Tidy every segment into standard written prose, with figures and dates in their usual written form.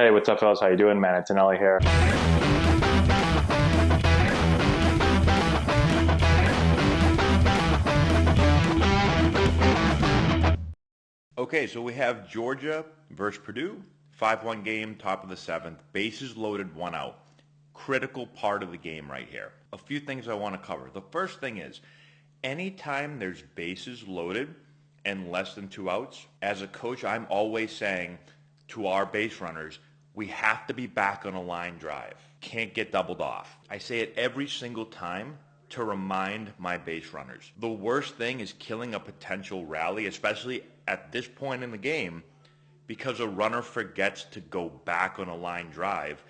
Hey, what's up, fellas? How you doing, man? Antonelli here. Okay, so we have Georgia versus Purdue, 5-1 game, top of the seventh, bases loaded, one out. Critical part of the game right here. A few things I want to cover. The first thing is, anytime there's bases loaded and less than two outs, as a coach, I'm always saying to our base runners, we have to be back on a line drive. Can't get doubled off. I say it every single time to remind my base runners. The worst thing is killing a potential rally, especially at this point in the game, because a runner forgets to go back on a line drive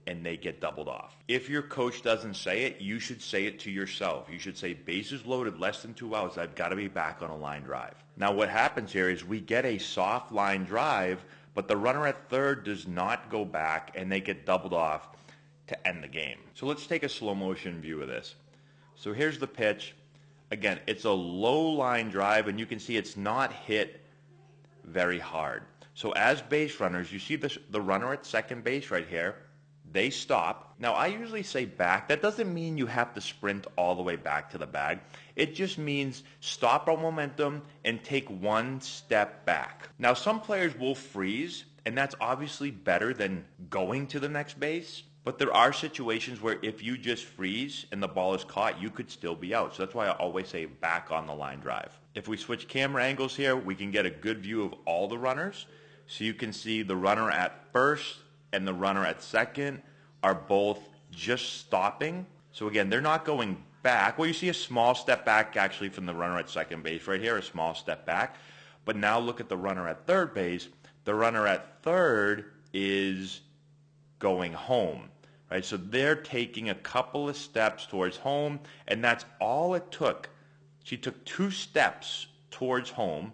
and they get doubled off. If your coach doesn't say it, you should say it to yourself. You should say, bases loaded, less than two outs, I've got to be back on a line drive. Now what happens here is we get a soft line drive, but the runner at third does not go back and they get doubled off to end the game. So let's take a slow motion view of this. So here's the pitch. Again, it's a low line drive and you can see it's not hit very hard. So as base runners, you see the runner at second base right here. They stop. Now I usually say back. That doesn't mean you have to sprint all the way back to the bag. It just means stop our momentum and take one step back. Now some players will freeze, and that's obviously better than going to the next base. But there are situations where if you just freeze and the ball is caught, you could still be out. So that's why I always say back on the line drive. If we switch camera angles here, we can get a good view of all the runners. So you can see the runner at first and the runner at second are both just stopping. So again, they're not going back. Well, you see a small step back actually from the runner at second base right here, a small step back. But now look at the runner at third base. The runner at third is going home, right? So they're taking a couple of steps towards home, and that's all it took. She took two steps towards home,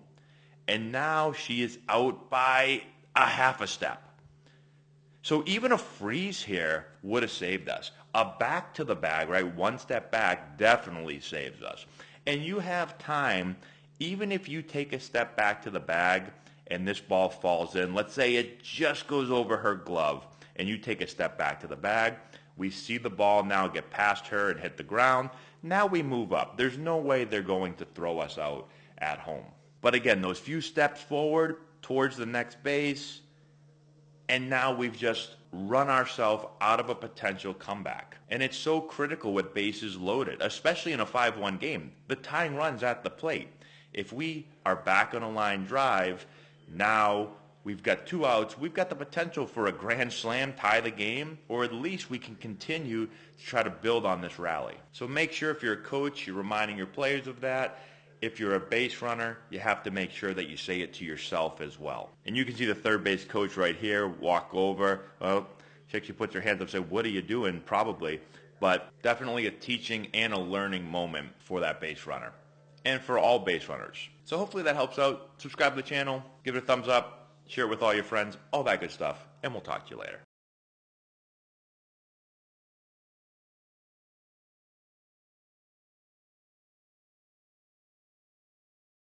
and now she is out by a half a step. So even a freeze here would have saved us. A back to the bag, right? One step back definitely saves us. And you have time, even if you take a step back to the bag and this ball falls in, let's say it just goes over her glove, and you take a step back to the bag, we see the ball now get past her and hit the ground. Now we move up. There's no way they're going to throw us out at home. But again, those few steps forward towards the next base, and now we've just run ourselves out of a potential comeback. And it's so critical with bases loaded, especially in a 5-1 game. The tying run's at the plate. If we are back on a line drive, now we've got two outs. We've got the potential for a grand slam, tie the game, or at least we can continue to try to build on this rally. So make sure if you're a coach, you're reminding your players of that. If you're a base runner, you have to make sure that you say it to yourself as well. And you can see the third base coach right here walk over. Oh, she actually puts her hands up and says, what are you doing? Probably. But definitely a teaching and a learning moment for that base runner and for all base runners. So hopefully that helps out. Subscribe to the channel, give it a thumbs up, share it with all your friends, all that good stuff, and we'll talk to you later.